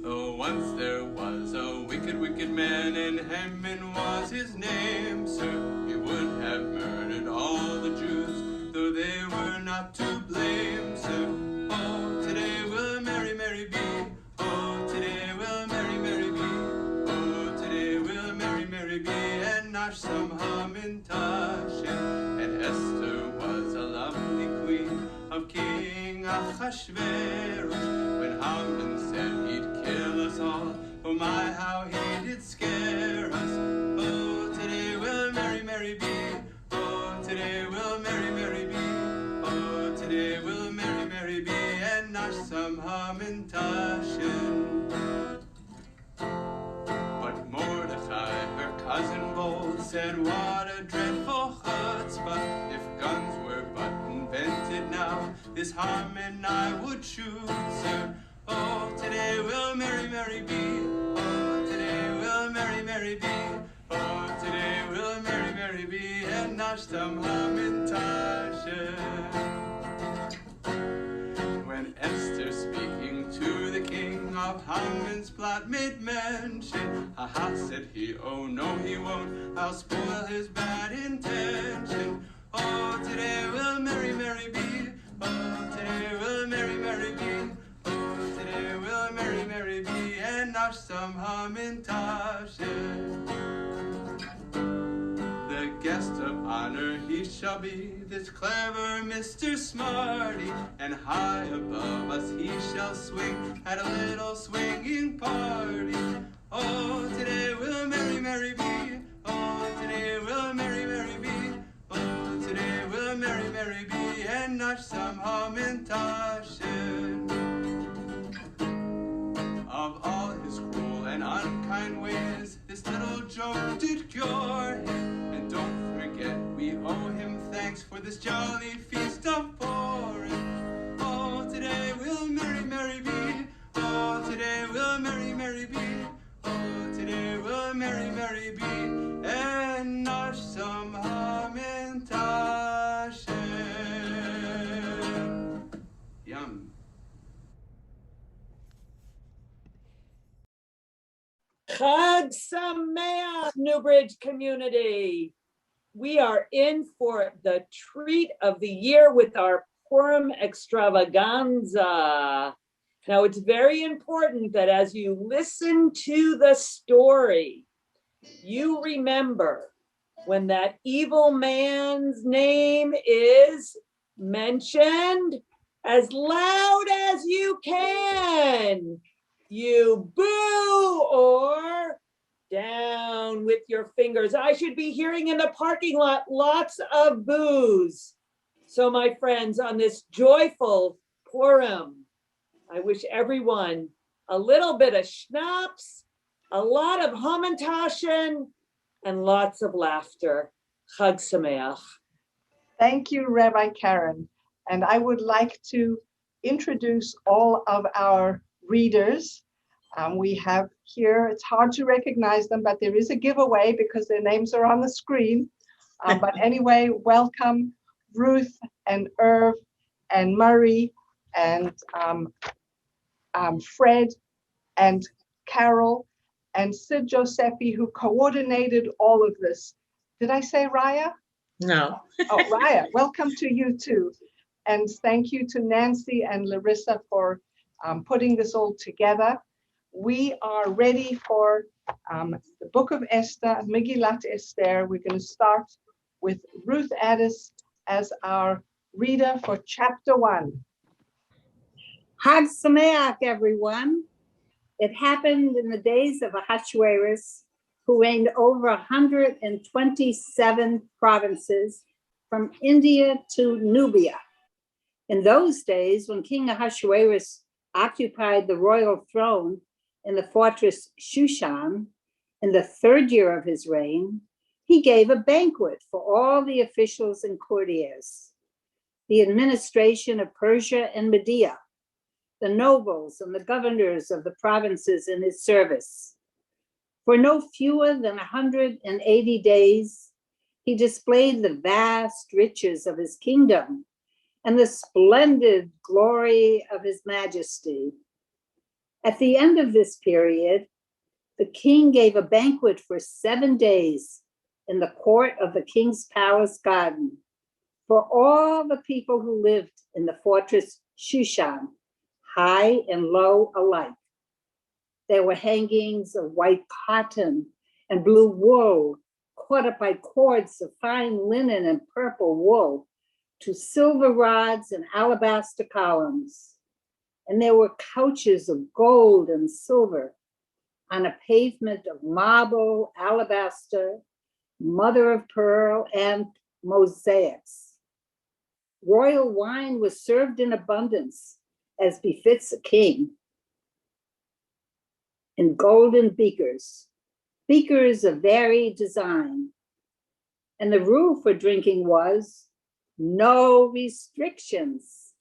Oh, once there was a wicked, wicked man, and Haman was his name, sir. He would have murdered all the Jews, though they were not to blame, sir. Oh, today will Mary, Mary be. Oh, today will Mary, Mary be. Oh, today will Mary, Mary be. And Nash some Hamintashen. And Esther was a lovely queen of King Achashverosh. When Haman said he'd kill us all, oh my, how he did scare us. Oh, today will Mary, Mary be. Oh, today will Mary, Mary be. Oh, today will Mary, Mary be. And Nash some Hamintashen. But Mordecai, her cousin bold, said, what a dreadful chutzpah. If guns were but invented now, this Haman I would shoot, sir. Oh, today will Mary, Mary be. Oh, today will Mary, Mary be. Oh, today will Mary, Mary be. And Nashtam Hamintashen. When Esther speaking to the king of Haman's plot made mention, ha, said he, oh no he won't, I'll spoil his bad intention. Oh, today will Mary, Mary be. Oh, today will Mary, Mary be. Oh, today will Mary, Mary be. And Nash some Hamintashen. The guest of honor he shall be, this clever Mr. Smarty, and high above us he shall swing at a little swinging party. Oh, today will Mary, Mary be. Oh, today will Mary, Mary be. Oh, today will Mary, Mary be. And Nash some Hamintashen. Of all his cruel and unkind ways, this little joke did cure him. And don't forget, we owe him thanks for this jolly feast of pouring. Oh, today will Mary, Mary be. Oh, today will Mary, Mary be. Oh, today will Mary, Mary be. And Nash some Hamintashen. Yum. Chag Sameach, Newbridge community. We are in for the treat of the year with our Purim extravaganza. Now, it's very important that as you listen to the story, you remember when that evil man's name is mentioned as loud as you can. You boo or down with your fingers. I should be hearing in the parking lot lots of boos. So my friends, on this joyful Purim, I wish everyone a little bit of schnapps, a lot of Hamantashen, and lots of laughter. Chag Sameach. Thank you, Rabbi Karen. And I would like to introduce all of our readers. We have here, it's hard to recognize them, but there is a giveaway because their names are on the screen. But anyway, welcome Ruth and Irv and Murray and Fred and Carol and Sid Josephi, who coordinated all of this. Did I say Raya? No. Oh, Raya, welcome to you too. And thank you to Nancy and Larissa for putting this all together. We are ready for the book of Esther, Megillat Esther. We're going to start with Ruth Addis as our reader for chapter 1. Chag Sameach, everyone. It happened in the days of Ahasuerus, who reigned over 127 provinces from India to Nubia. In those days, when King Ahasuerus occupied the royal throne in the fortress Shushan, in the 3rd year of his reign, he gave a banquet for all the officials and courtiers, the administration of Persia and Media, the nobles and the governors of the provinces in his service. For no fewer than 180 days, he displayed the vast riches of his kingdom and the splendid glory of his majesty. At the end of this period, the king gave a banquet for 7 days in the court of the king's palace garden for all the people who lived in the fortress Shushan, high and low alike. There were hangings of white cotton and blue wool, caught up by cords of fine linen and purple wool, to silver rods and alabaster columns. And there were couches of gold and silver on a pavement of marble, alabaster, mother of pearl, and mosaics. Royal wine was served in abundance, as befits a king, in golden beakers, beakers of varied design. And the rule for drinking was no restrictions,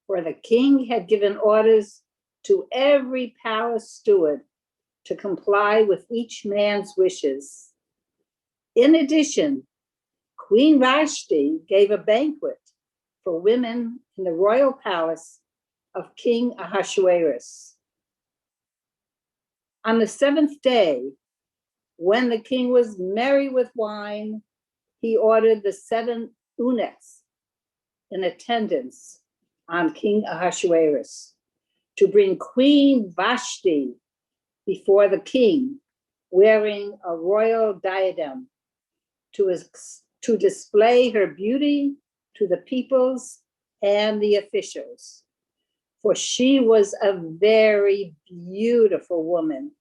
for the king had given orders to every palace steward to comply with each man's wishes. In addition, Queen Vashti gave a banquet for women in the royal palace of King Ahasuerus. On the 7th day, when the king was merry with wine, he ordered the 7 eunuchs in attendance on King Ahasuerus to bring Queen Vashti before the king, wearing a royal diadem to display her beauty to the peoples and the officials. For she was a very beautiful woman.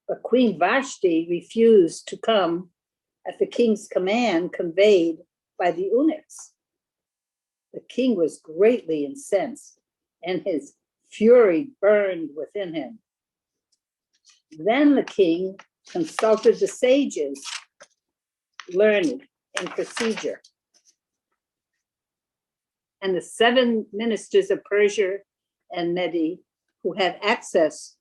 But Queen Vashti refused to come at the king's command conveyed by the eunuchs. The king was greatly incensed, and his fury burned within him. Then the king consulted the sages learned in procedure, and the 7 ministers of Persia and Medi who had access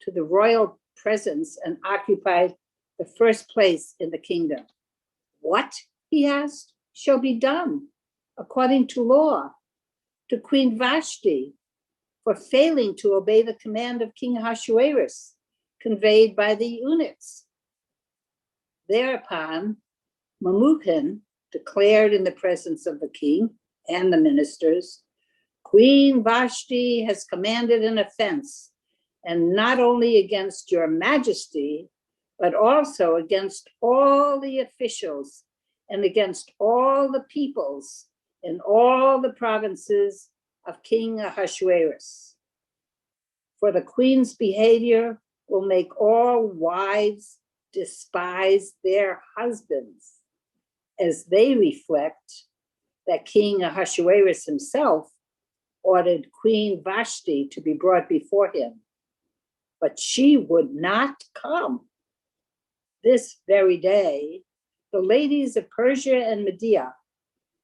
to the royal presence and occupied the first place in the kingdom. What, he asked, shall be done according to law to Queen Vashti for failing to obey the command of King Ahasuerus conveyed by the eunuchs? Thereupon, Memucan declared in the presence of the king and the ministers, Queen Vashti has commanded an offense, and not only against your majesty, but also against all the officials and against all the peoples in all the provinces of King Ahasuerus. For the queen's behavior will make all wives despise their husbands, as they reflect that King Ahasuerus himself ordered Queen Vashti to be brought before him, but she would not come. This very day, the ladies of Persia and Media,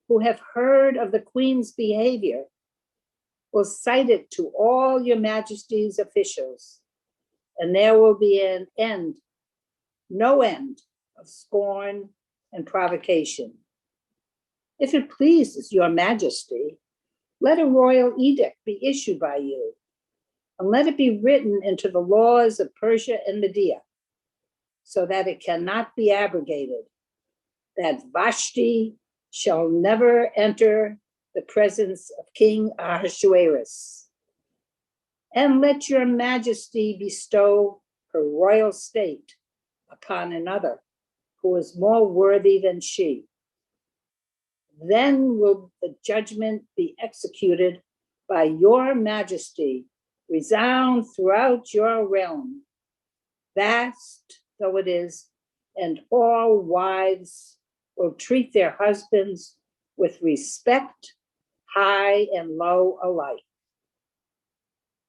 who have heard of the queen's behavior, will cite it to all your majesty's officials, and there will be an end, no end of scorn and provocation. If it pleases your majesty, let a royal edict be issued by you, and let it be written into the laws of Persia and Media, so that it cannot be abrogated, that Vashti shall never enter the presence of King Ahasuerus. And let your majesty bestow her royal state upon another who is more worthy than she. Then will the judgment be executed by your majesty, resound throughout your realm, vast though it is, and all wives will treat their husbands with respect, high and low alike.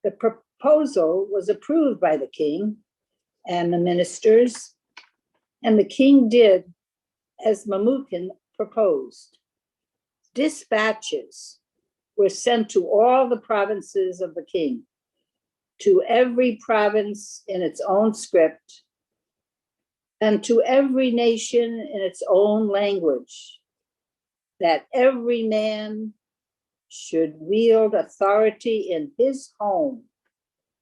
The proposal was approved by the king and the ministers, and the king did as Memucan proposed. Dispatches were sent to all the provinces of the king, to every province in its own script, and to every nation in its own language, that every man should wield authority in his home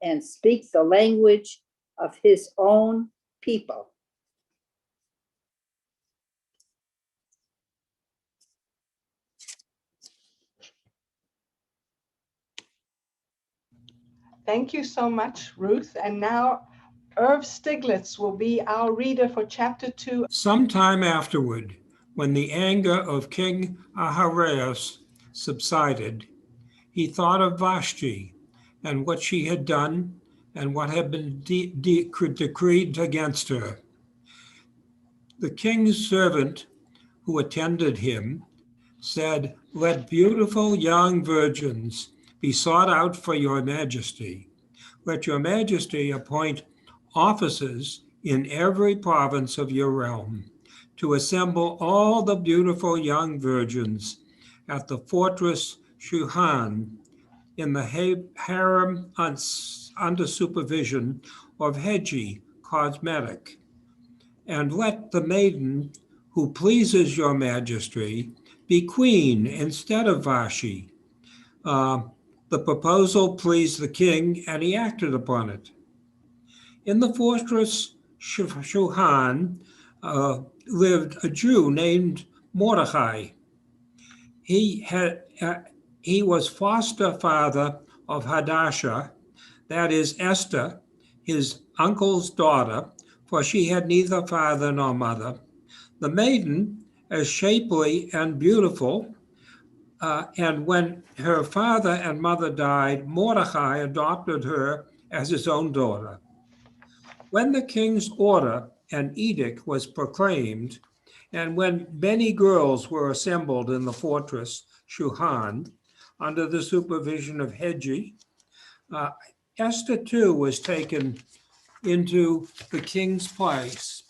and speak the language of his own people. Thank you so much, Ruth. And now Irv Stiglitz will be our reader for chapter 2. Sometime afterward, when the anger of King Ahasuerus subsided, he thought of Vashti and what she had done and what had been decreed against her. The king's servant who attended him said, "Let beautiful young virgins be sought out for your majesty. Let your majesty appoint officers in every province of your realm to assemble all the beautiful young virgins at the fortress Shuhan in the harem under supervision of Heji Cosmetic. And let the maiden who pleases your majesty be queen instead of Vashti." The proposal pleased the king, and he acted upon it. In the fortress Shuhan lived a Jew named Mordecai. He was foster father of Hadassah, that is Esther, his uncle's daughter, for she had neither father nor mother. The maiden, as shapely and beautiful, and when her father and mother died, Mordecai adopted her as his own daughter. When the king's order and edict was proclaimed, and when many girls were assembled in the fortress Shuhan under the supervision of Heji, Esther too was taken into the king's palace.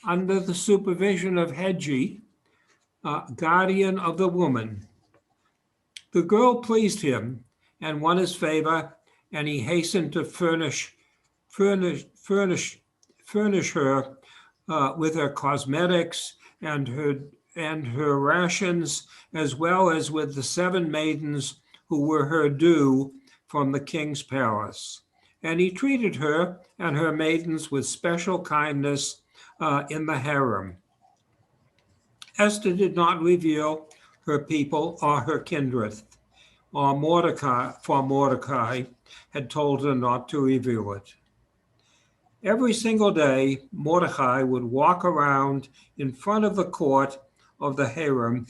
Under the supervision of Heji, guardian of the woman. The girl pleased him and won his favor, and he hastened to furnish her with her cosmetics and her rations, as well as with the 7 maidens who were her due from the king's palace. And he treated her and her maidens with special kindness in the harem. Esther did not reveal her people or her kindred, or Mordecai had told her not to reveal it. Every single day, Mordecai would walk around in front of the court of the harem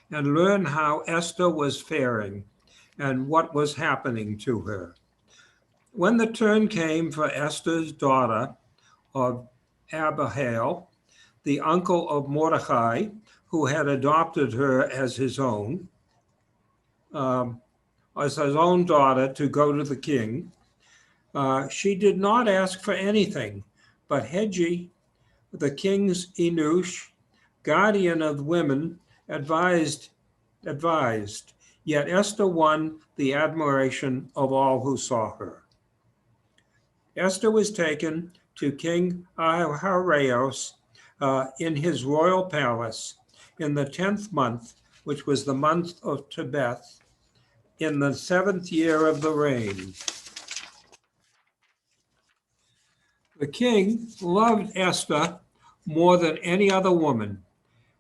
and learn how Esther was faring and what was happening to her. When the turn came for Esther's daughter of Abihail, the uncle of Mordecai, who had adopted her as his own daughter to go to the king, she did not ask for anything, but Heji, the king's eunuch, guardian of women, advised. Yet Esther won the admiration of all who saw her. Esther was taken to King Ahasuerus in his royal palace in the 10th month, which was the month of Tebeth, in the 7th year of the reign. The king loved Esther more than any other woman,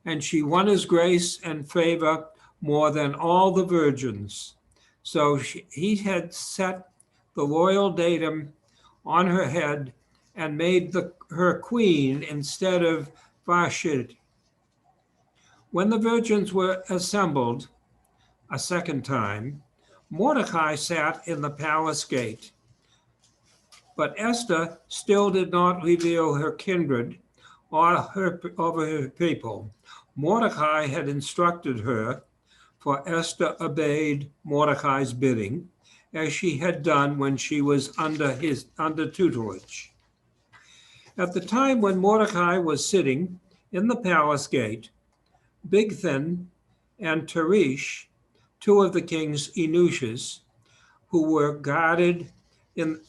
and she won his grace and favor more than all the virgins. So he had set the royal diadem on her head and made her queen instead of Vashti. When the virgins were assembled a second time, Mordecai sat in the palace gate. But Esther still did not reveal her kindred or her people. Mordecai had instructed her, for Esther obeyed Mordecai's bidding, as she had done when she was under tutelage. At the time when Mordecai was sitting in the palace gate, Bigthan and Teresh, 2 of the king's eunuchs, who were guarded the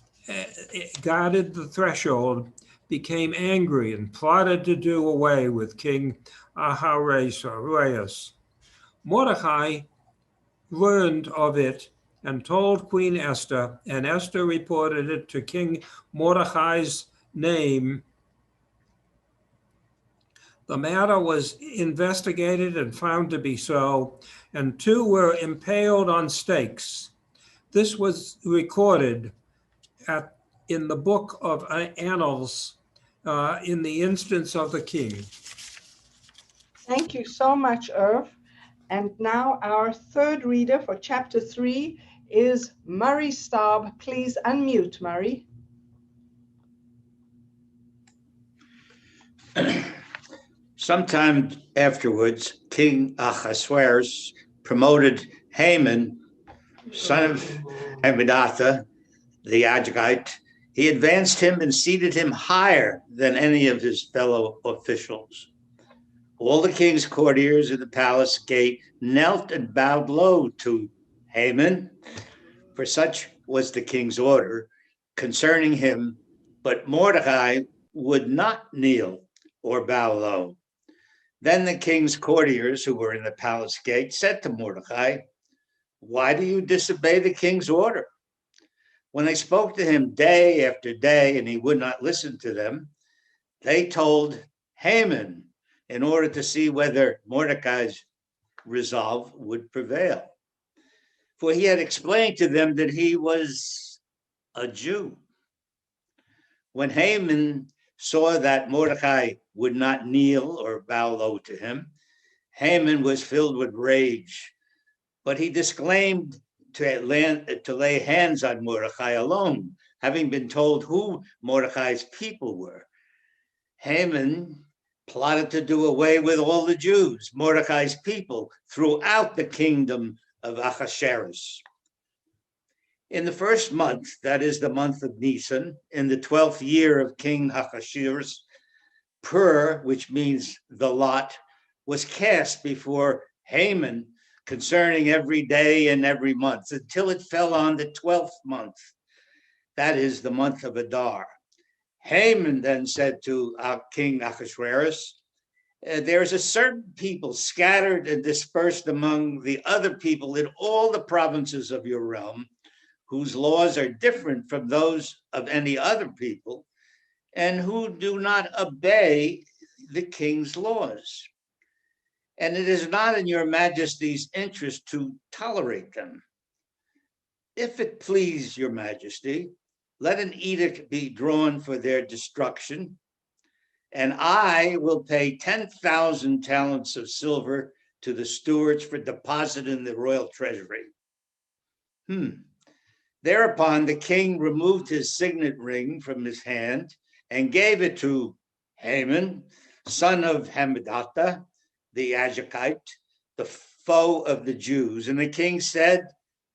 threshold, became angry and plotted to do away with King Ahasuerus. Mordecai learned of it and told Queen Esther, and Esther reported it to King Mordecai's name. The matter was investigated and found to be so, and 2 were impaled on stakes. This was recorded in the book of Annals in the instance of the king. Thank you so much, Irv. And now our third reader for chapter 3 is Murray Staub. Please unmute, Murray. Sometime afterwards, King Ahasuerus promoted Haman, son of Hammedatha, the Agagite. He advanced him and seated him higher than any of his fellow officials. All the king's courtiers at the palace gate knelt and bowed low to Haman, for such was the king's order concerning him, but Mordecai would not kneel or bow low. Then the king's courtiers who were in the palace gate said to Mordecai, "Why do you disobey the king's order?" When they spoke to him day after day and he would not listen to them, they told Haman in order to see whether Mordecai's resolve would prevail. For he had explained to them that he was a Jew. When Haman saw that Mordecai would not kneel or bow low to him, Haman was filled with rage, but he disclaimed to lay hands on Mordecai alone, having been told who Mordecai's people were. Haman plotted to do away with all the Jews, Mordecai's people, throughout the kingdom of Ahasuerus. In the first month, that is the month of Nisan, in the 12th year of King Ahasuerus, Pur, which means the lot, was cast before Haman concerning every day and every month until it fell on the 12th month. That is the month of Adar. Haman then said to King Ahasuerus, "There is a certain people scattered and dispersed among the other people in all the provinces of your realm, whose laws are different from those of any other people, and who do not obey the king's laws. And it is not in your majesty's interest to tolerate them. If it please your majesty, let an edict be drawn for their destruction, and I will pay 10,000 talents of silver to the stewards for deposit in the royal treasury." Thereupon the king removed his signet ring from his hand and gave it to Haman, son of Hammedatha, the Agagite, the foe of the Jews. And the king said,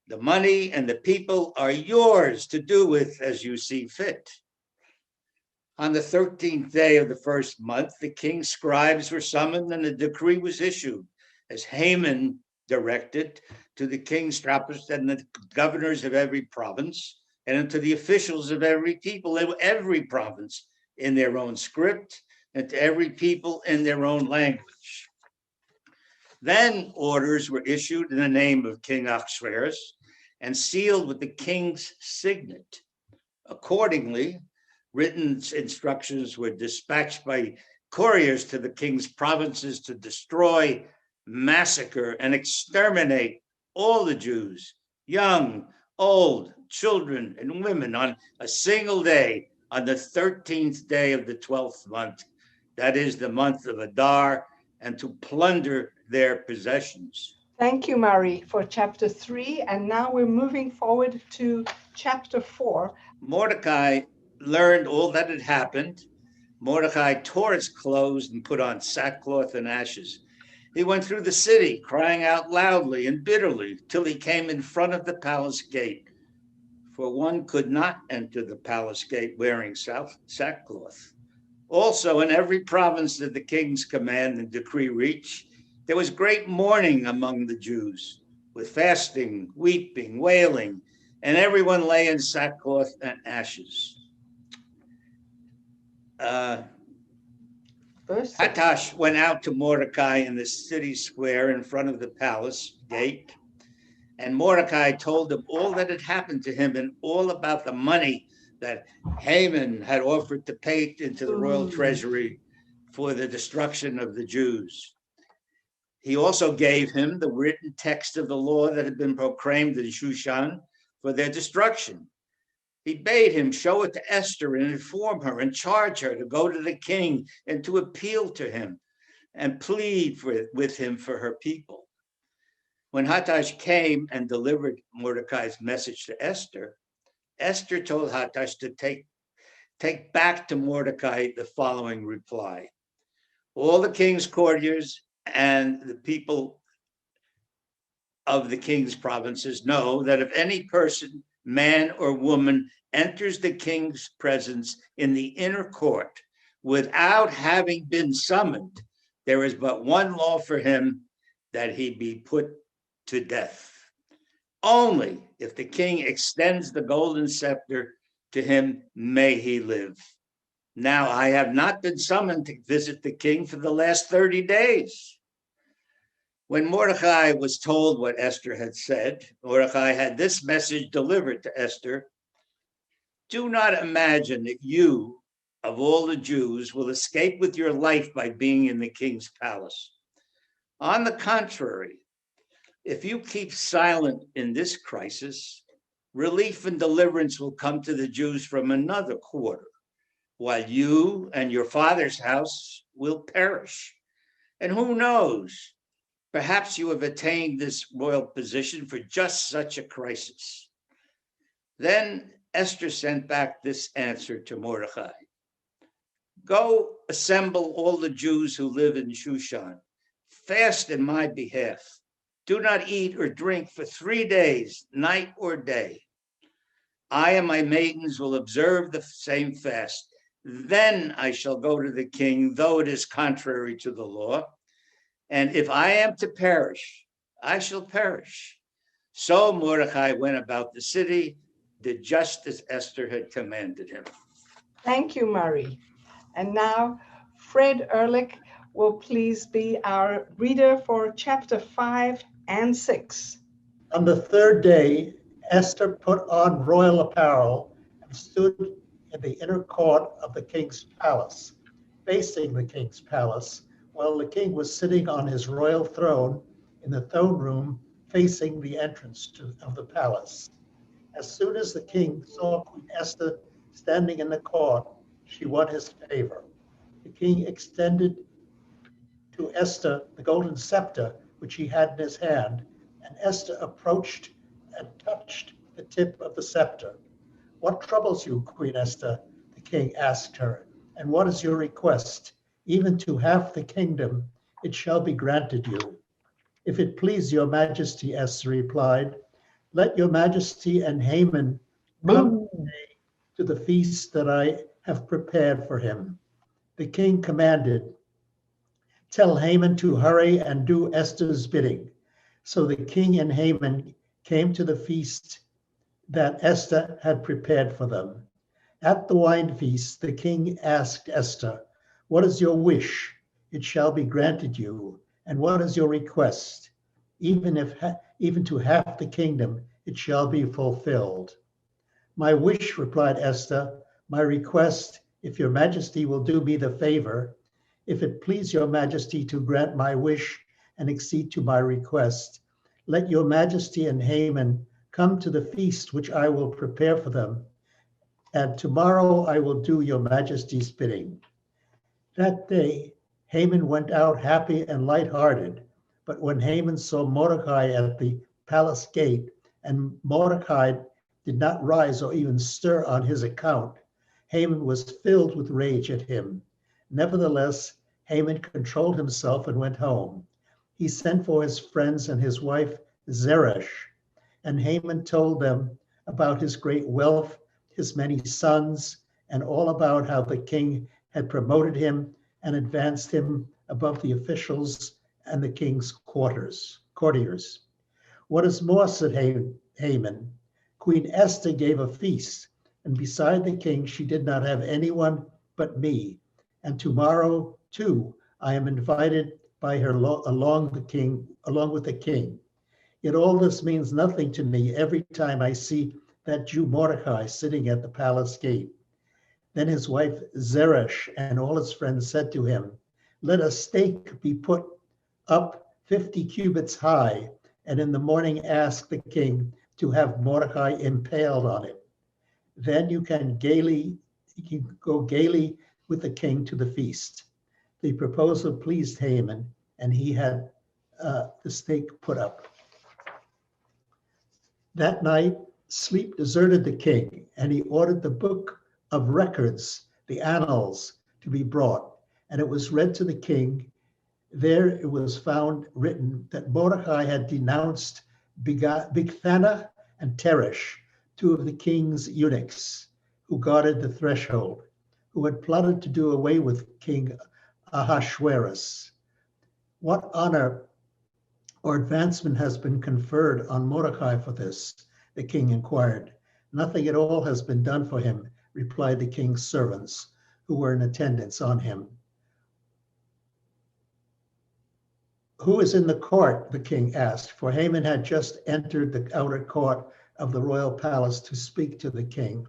"The money and the people are yours to do with as you see fit." On the 13th day of the first month, the king's scribes were summoned and a decree was issued, as Haman directed, to the king's satraps and the governors of every province, and to the officials of every people in every province in their own script, and to every people in their own language. Then orders were issued in the name of King Ahasuerus and sealed with the king's signet. Accordingly, written instructions were dispatched by couriers to the king's provinces to destroy, massacre, and exterminate all the Jews, young, old, children, and women on a single day, on the 13th day of the 12th month, that is the month of Adar, and to plunder their possessions. Thank you, Murray, for chapter 3. And now we're moving forward to chapter 4. Mordecai learned all that had happened. Mordecai tore his clothes and put on sackcloth and ashes. He went through the city, crying out loudly and bitterly, till he came in front of the palace gate. For one could not enter the palace gate wearing sackcloth. Also, in every province that the king's command and decree reached, there was great mourning among the Jews, with fasting, weeping, wailing, and everyone lay in sackcloth and ashes. Hatash went out to Mordecai in the city square in front of the palace gate And Mordecai told him all that had happened to him and all about the money that Haman had offered to pay into the royal treasury for the destruction of the Jews. He also gave him the written text of the law that had been proclaimed in Shushan for their destruction. He bade him show it to Esther and inform her and charge her to go to the king and to appeal to him and plead with him for her people. When Hattash came and delivered Mordecai's message to Esther, Esther told Hattash to take back to Mordecai the following reply. All the king's courtiers and the people of the king's provinces know that if any person, man or woman, enters the king's presence in the inner court without having been summoned, there is but one law for him, that he be put to death. Only if the king extends the golden scepter to him may he live. Now, I have not been summoned to visit the king for the last 30 days. When Mordecai was told what Esther had said, Mordecai had this message delivered to Esther. Do not imagine that you, of all the Jews, will escape with your life by being in the king's palace. On the contrary, if you keep silent in this crisis, relief and deliverance will come to the Jews from another quarter, while you and your father's house will perish. And who knows, perhaps you have attained this royal position for just such a crisis. Then Esther sent back this answer to Mordecai. Go assemble all the Jews who live in Shushan. Fast in my behalf. Do not eat or drink for 3 days, night or day. I and my maidens will observe the same fast. Then I shall go to the king, though it is contrary to the law. And if I am to perish, I shall perish. So Mordecai went about the city, did just as Esther had commanded him. Thank you, Murray. And now Fred Ehrlich will please be our reader for chapter 5 and 6. On the third day, Esther put on royal apparel and stood in the inner court of the king's palace, facing the king's palace, while the king was sitting on his royal throne in the throne room facing the entrance of the palace. As soon as the king saw Queen Esther standing in the court, she won his favor. The king extended to Esther the golden scepter which he had in his hand, and Esther approached and touched the tip of the scepter. What troubles you, Queen Esther? The king asked her. And what is your request? Even to half the kingdom, it shall be granted you. If it please your majesty, Esther replied, let your majesty and Haman come today to the feast that I have prepared for him. The king commanded, tell Haman to hurry and do Esther's bidding. So the king and Haman came to the feast that Esther had prepared for them. At the wine feast, the king asked Esther, what is your wish? It shall be granted you. And what is your request? Even to half the kingdom, it shall be fulfilled. My wish, replied Esther, my request, if your majesty will do me the favor, if it please your majesty to grant my wish and accede to my request, let your majesty and Haman come to the feast which I will prepare for them, and tomorrow I will do your majesty's bidding. That day, Haman went out happy and lighthearted, but when Haman saw Mordecai at the palace gate, and Mordecai did not rise or even stir on his account, Haman was filled with rage at him. Nevertheless, Haman controlled himself and went home. He sent for his friends and his wife Zeresh, and Haman told them about his great wealth, his many sons, and all about how the king had promoted him and advanced him above the officials and the king's courtiers. What is more, said Haman, Queen Esther gave a feast, and beside the king she did not have anyone but me. And tomorrow, too, I am invited by her along with the king. Yet all this means nothing to me every time I see that Jew Mordecai sitting at the palace gate. Then his wife Zeresh and all his friends said to him, let a stake be put up 50 cubits high, and in the morning ask the king to have Mordecai impaled on it. Then you can go gaily with the king to the feast. The proposal pleased Haman, and he had the stake put up. That night, sleep deserted the king, and he ordered the book of records, the annals, to be brought, and it was read to the king. There it was found written that Mordecai had denounced Bigthana and Teresh, two of the king's eunuchs who guarded the threshold, who had plotted to do away with King Ahasuerus. What honor or advancement has been conferred on Mordecai for this? The king inquired. Nothing at all has been done for him, replied the king's servants, who were in attendance on him. Who is in the court? The king asked, for Haman had just entered the outer court of the royal palace to speak to the king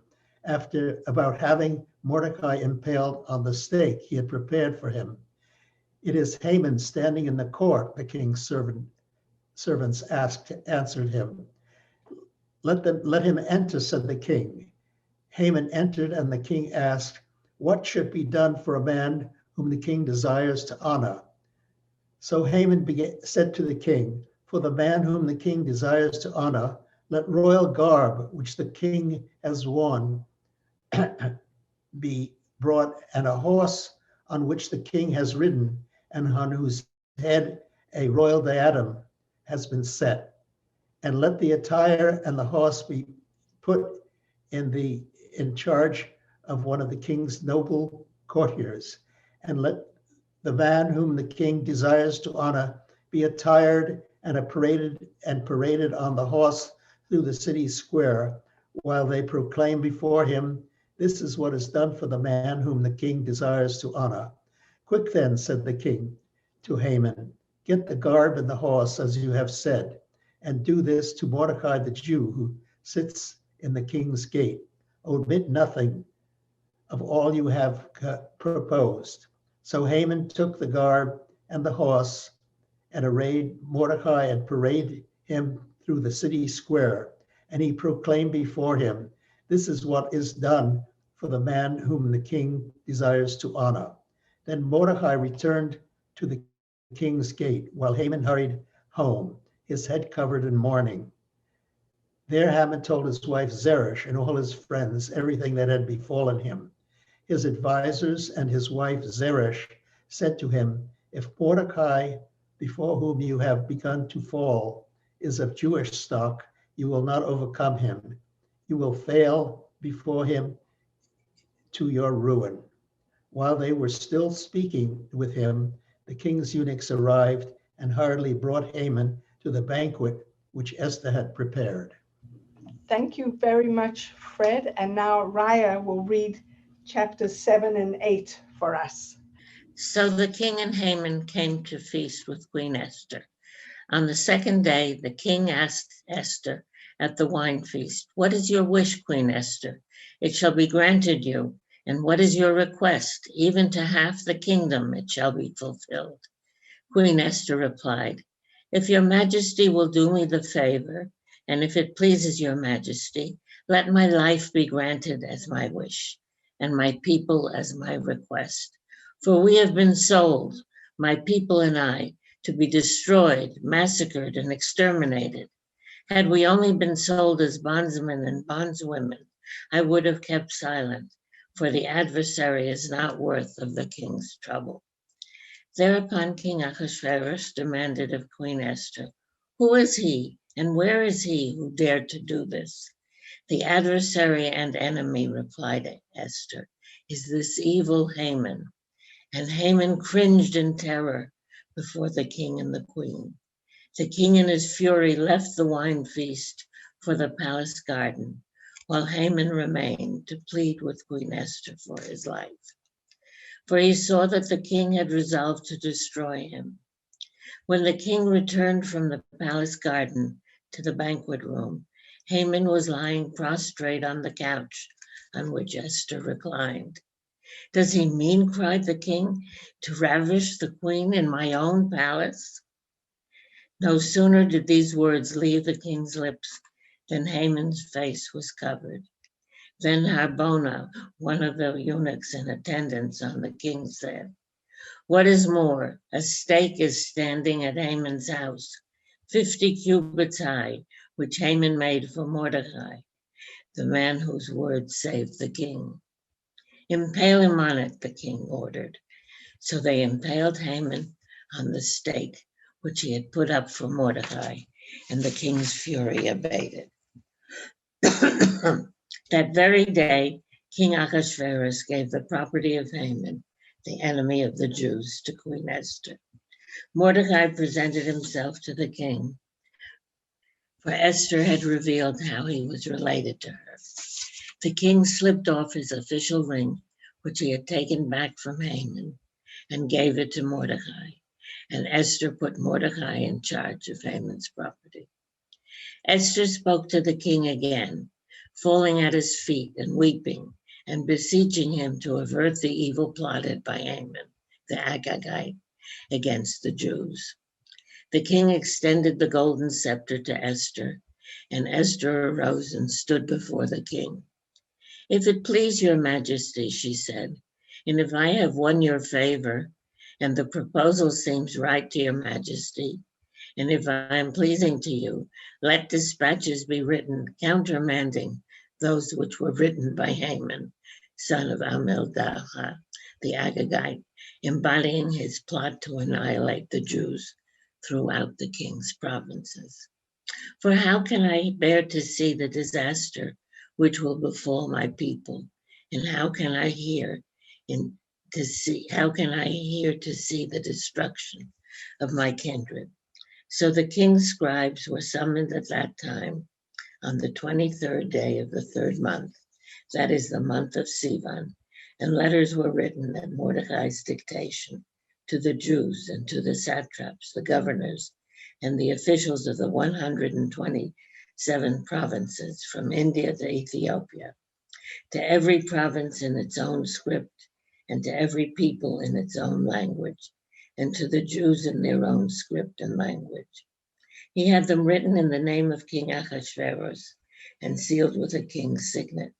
about having Mordecai impaled on the stake he had prepared for him. It is Haman standing in the court, the king's servants answered him. Let him enter, said the king. Haman entered, and the king asked, what should be done for a man whom the king desires to honor? So Haman said to the king, for the man whom the king desires to honor, let royal garb, which the king has worn, be brought, and a horse on which the king has ridden, and on whose head a royal diadem has been set. And let the attire and the horse be put in charge of one of the king's noble courtiers, and let the man whom the king desires to honor be attired and paraded on the horse through the city square, while they proclaim before him, this is what is done for the man whom the king desires to honor. Quick then, said the king to Haman, get the garb and the horse as you have said, and do this to Mordecai the Jew who sits in the king's gate. Omit nothing of all you have proposed. So Haman took the garb and the horse and arrayed Mordecai and paraded him through the city square. And he proclaimed before him, this is what is done for the man whom the king desires to honor. Then Mordecai returned to the king's gate while Haman hurried home, his head covered in mourning. There Haman told his wife Zeresh and all his friends everything that had befallen him. His advisors and his wife Zeresh said to him, if Mordecai, before whom you have begun to fall, is of Jewish stock, you will not overcome him. You will fail before him to your ruin. While they were still speaking with him, the king's eunuchs arrived and hurriedly brought Haman to the banquet which Esther had prepared. Thank you very much, Fred. And now Raya will read chapters 7 and 8 for us. So the king and Haman came to feast with Queen Esther. On the second day, the king asked Esther at the wine feast, what is your wish, Queen Esther? It shall be granted you. And what is your request? Even to half the kingdom it shall be fulfilled. Queen Esther replied, if your majesty will do me the favor, and if it pleases your majesty, let my life be granted as my wish, and my people as my request. For we have been sold, my people and I, to be destroyed, massacred, and exterminated. Had we only been sold as bondsmen and bondswomen, I would have kept silent, for the adversary is not worth of the king's trouble. Thereupon King Ahasuerus demanded of Queen Esther, who is he and where is he who dared to do this? The adversary and enemy, replied Esther, is this evil Haman. And Haman cringed in terror before the king and the queen. The king in his fury left the wine feast for the palace garden, while Haman remained to plead with Queen Esther for his life. For he saw that the king had resolved to destroy him. When the king returned from the palace garden to the banquet room, Haman was lying prostrate on the couch on which Esther reclined. "Does he mean," cried the king, "to ravish the queen in my own palace?" No sooner did these words leave the king's lips than Haman's face was covered. Then Harbona, one of the eunuchs in attendance on the king, said, "What is more, a stake is standing at Haman's house, 50 cubits high, which Haman made for Mordecai, the man whose word saved the king. Impale him on it," the king ordered. So they impaled Haman on the stake which he had put up for Mordecai, and the king's fury abated. That very day, King Ahasuerus gave the property of Haman, the enemy of the Jews, to Queen Esther. Mordecai presented himself to the king, for Esther had revealed how he was related to her. The king slipped off his official ring, which he had taken back from Haman, and gave it to Mordecai, and Esther put Mordecai in charge of Haman's property. Esther spoke to the king again, falling at his feet and weeping and beseeching him to avert the evil plotted by Haman, the Agagite, against the Jews. The king extended the golden scepter to Esther, and Esther arose and stood before the king. "If it please your majesty," she said, "and if I have won your favor, and the proposal seems right to your majesty, and if I am pleasing to you, let dispatches be written countermanding those which were written by Haman, son of Hammedatha, the Agagite, embodying his plot to annihilate the Jews throughout the king's provinces. For how can I bear to see the disaster which will befall my people, and how can I hear to see the destruction of my kindred?" So the king's scribes were summoned at that time on the 23rd day of the third month, that is the month of Sivan, and letters were written at Mordecai's dictation to the Jews and to the satraps, the governors, and the officials of the 127 provinces from India to Ethiopia, to every province in its own script, and to every people in its own language, and to the Jews in their own script and language. He had them written in the name of King Ahasuerus and sealed with a king's signet.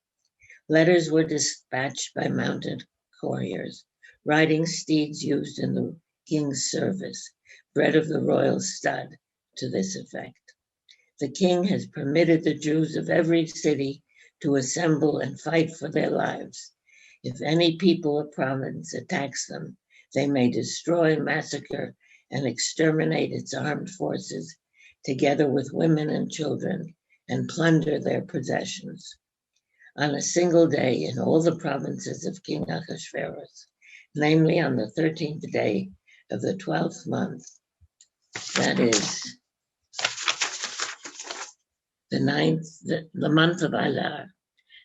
Letters were dispatched by mounted couriers, riding steeds used in the king's service, bred of the royal stud, to this effect: "The king has permitted the Jews of every city to assemble and fight for their lives. If any people or province attacks them, they may destroy, massacre, and exterminate its armed forces, together with women and children, and plunder their possessions. On a single day in all the provinces of King Ahasuerus, namely on the 13th day of the 12th month, that is the month of Adar,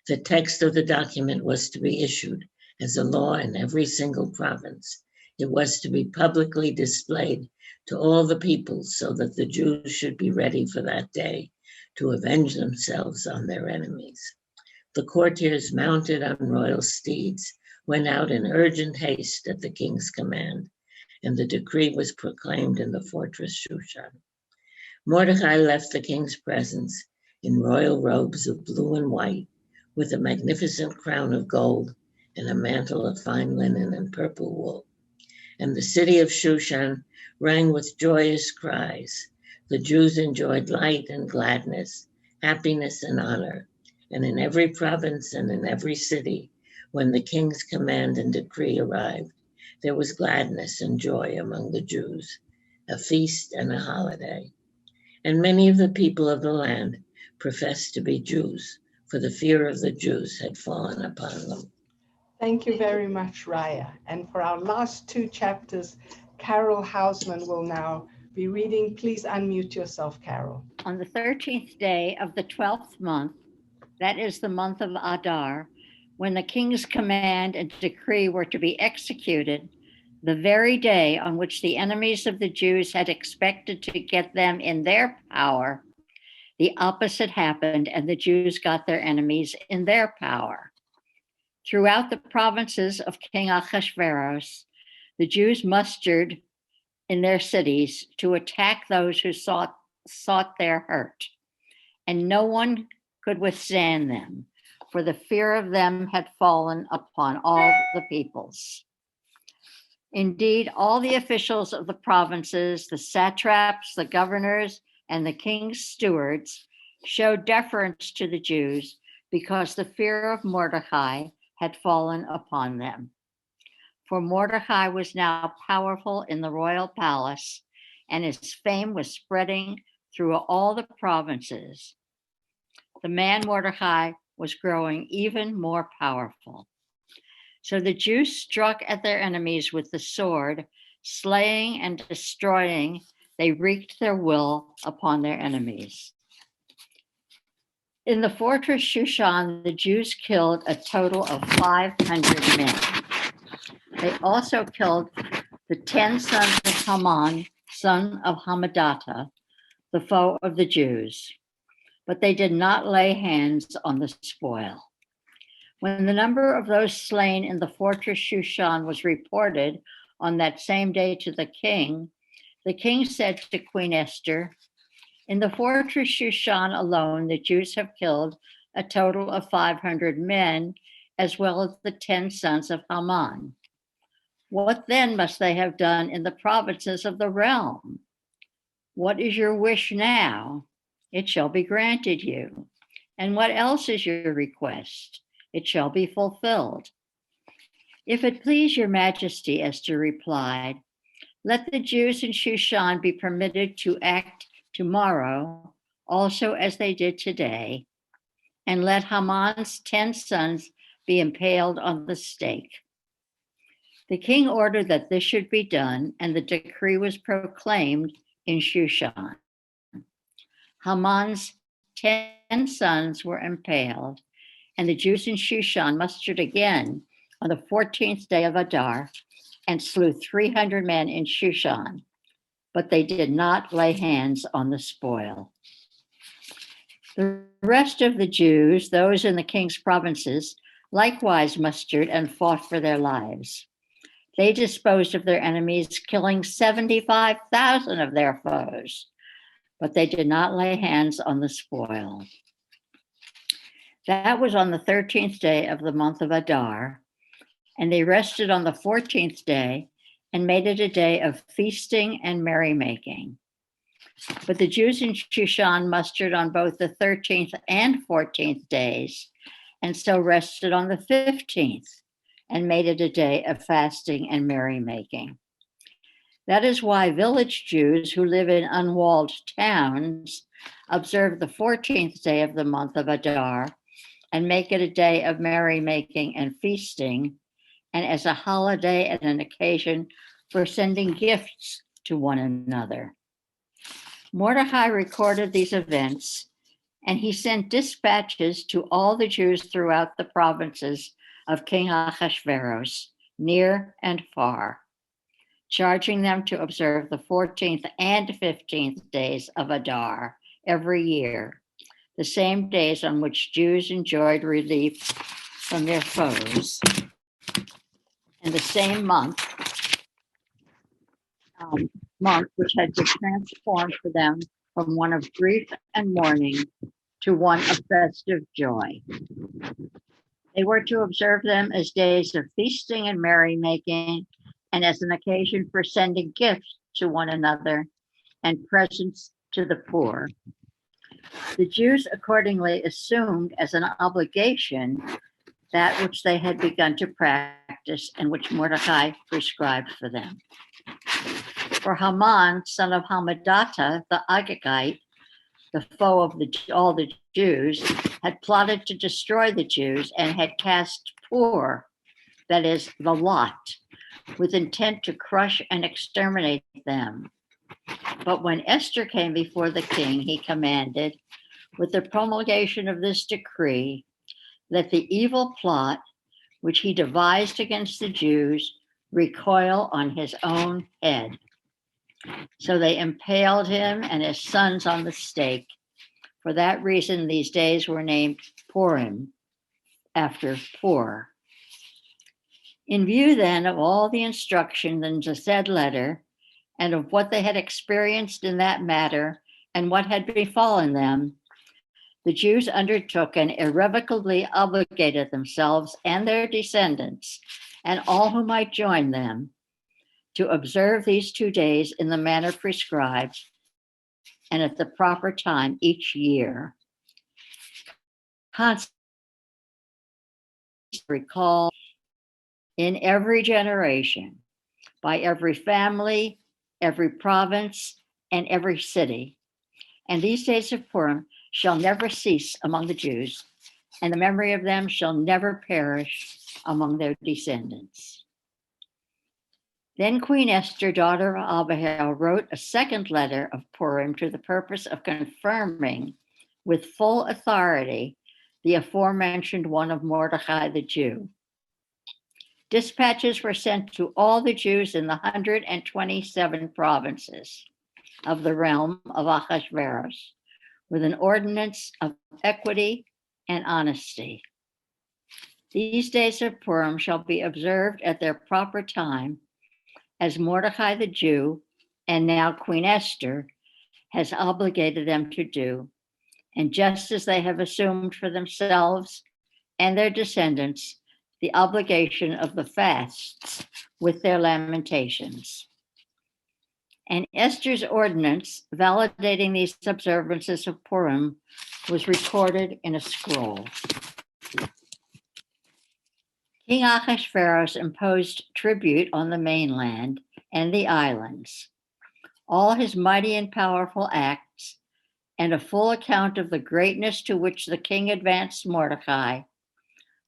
the text of the document was to be issued as a law in every single province. It was to be publicly displayed to all the peoples so that the Jews should be ready for that day to avenge themselves on their enemies. The courtiers mounted on royal steeds went out in urgent haste at the king's command, and the decree was proclaimed in the fortress Shushan. Mordecai left the king's presence in royal robes of blue and white, with a magnificent crown of gold and a mantle of fine linen and purple wool. And the city of Shushan rang with joyous cries. The Jews enjoyed light and gladness, happiness and honor. And in every province and in every city, when the king's command and decree arrived, there was gladness and joy among the Jews, a feast and a holiday. And many of the people of the land professed to be Jews, for the fear of the Jews had fallen upon them. Thank you very much, Raya. And for our last two chapters, Carol Hausman will now be reading. Please unmute yourself, Carol. On the 13th day of the 12th month, that is the month of Adar, when the king's command and decree were to be executed, The very day on which the enemies of the Jews had expected to get them in their power, the opposite happened, and the Jews got their enemies in their power. Throughout the provinces of King Ahasuerus, the Jews mustered in their cities to attack those who sought their hurt, and no one could withstand them, for the fear of them had fallen upon all the peoples. Indeed, all the officials of the provinces, the satraps, the governors, and the king's stewards showed deference to the Jews because the fear of Mordecai had fallen upon them. For Mordecai was now powerful in the royal palace, and his fame was spreading through all the provinces. The man Mordecai was growing even more powerful. So the Jews struck at their enemies with the sword, slaying and destroying. They wreaked their will upon their enemies. In the fortress Shushan, the Jews killed a total of 500 men. They also killed the 10 sons of Haman, son of Hammedatha, the foe of the Jews, but they did not lay hands on the spoil. When the number of those slain in the fortress Shushan was reported on that same day to the king said to Queen Esther, "In the fortress Shushan alone, the Jews have killed a total of 500 men, as well as the 10 sons of Haman. What then must they have done in the provinces of the realm? What is your wish now? It shall be granted you. And what else is your request? It shall be fulfilled." "If it please your majesty," Esther replied, "let the Jews in Shushan be permitted to act tomorrow, also as they did today, and let Haman's 10 sons be impaled on the stake." The king ordered that this should be done, and the decree was proclaimed in Shushan. Haman's 10 sons were impaled, and the Jews in Shushan mustered again on the 14th day of Adar and slew 300 men in Shushan, but they did not lay hands on the spoil. The rest of the Jews, those in the king's provinces, likewise mustered and fought for their lives. They disposed of their enemies, killing 75,000 of their foes, but they did not lay hands on the spoil. That was on the 13th day of the month of Adar, and they rested on the 14th day and made it a day of feasting and merrymaking. But the Jews in Shushan mustered on both the 13th and 14th days, and so rested on the 15th and made it a day of fasting and merrymaking. That is why village Jews who live in unwalled towns observe the 14th day of the month of Adar and make it a day of merrymaking and feasting, and as a holiday and an occasion for sending gifts to one another. Mordecai recorded these events, and he sent dispatches to all the Jews throughout the provinces of King Ahasuerus, near and far, charging them to observe the 14th and 15th days of Adar every year, the same days on which Jews enjoyed relief from their foes. In the same month which had been transformed for them from one of grief and mourning to one of festive joy. They were to observe them as days of feasting and merrymaking, and as an occasion for sending gifts to one another and presents to the poor. The Jews accordingly assumed as an obligation that which they had begun to practice and which Mordecai prescribed for them. For Haman, son of Hammedatha, the Agagite, the foe of all the Jews, had plotted to destroy the Jews and had cast Pur, that is, the lot, with intent to crush and exterminate them. But when Esther came before the king, he commanded, with the promulgation of this decree, let the evil plot which he devised against the Jews recoil on his own head. So they impaled him and his sons on the stake. For that reason, these days were named Purim, after Pur. In view then of all the instruction in the said letter, and of what they had experienced in that matter, and what had befallen them, the Jews undertook and irrevocably obligated themselves and their descendants, and all who might join them, to observe these 2 days in the manner prescribed, and at the proper time each year. Constantly recall in every generation, by every family, every province, and every city. And these days of Purim shall never cease among the Jews, and the memory of them shall never perish among their descendants. Then Queen Esther, daughter of Abihail, wrote a second letter of Purim to the purpose of confirming with full authority the aforementioned one of Mordecai the Jew. Dispatches were sent to all the Jews in the 127 provinces of the realm of Ahasuerus, with an ordinance of equity and honesty. These days of Purim shall be observed at their proper time, as Mordecai the Jew, and now Queen Esther, has obligated them to do, and just as they have assumed for themselves and their descendants the obligation of the fasts with their lamentations. And Esther's ordinance validating these observances of Purim was recorded in a scroll. King Ahasuerus imposed tribute on the mainland and the islands. All his mighty and powerful acts, and a full account of the greatness to which the king advanced Mordecai,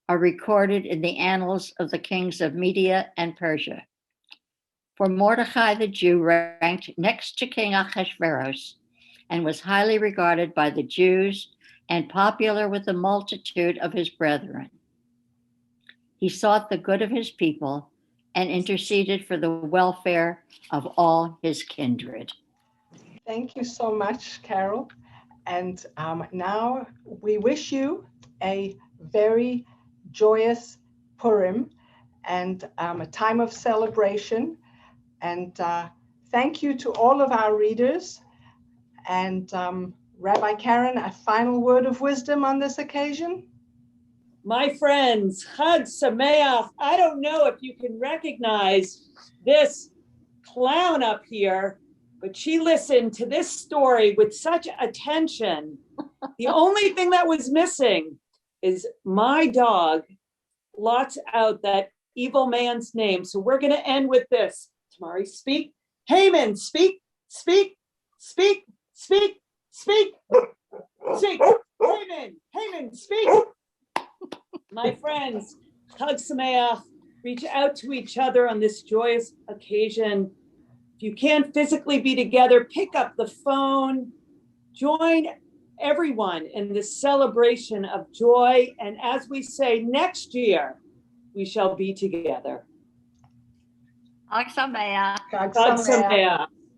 are recorded in the annals of the kings of Media and Persia. For Mordecai the Jew ranked next to King Ahasuerus and was highly regarded by the Jews and popular with the multitude of his brethren. He sought the good of his people and interceded for the welfare of all his kindred. Thank you so much, Carol. And now we wish you a very joyous Purim and a time of celebration. And thank you to all of our readers. And Rabbi Karen, a final word of wisdom on this occasion? My friends, Chag Sameach. I don't know if you can recognize this clown up here, but she listened to this story with such attention. The only thing that was missing is my dog blots out that evil man's name. So we're going to end with this. Tamari, speak. Haman, speak, speak, speak, speak, speak, speak. Haman, speak. My friends, Chag Sameach, reach out to each other on this joyous occasion. If you can't physically be together, pick up the phone, join everyone in this celebration of joy. And as we say, next year, we shall be together. Chag Sameach. Chag Chag Sameach. Sameach.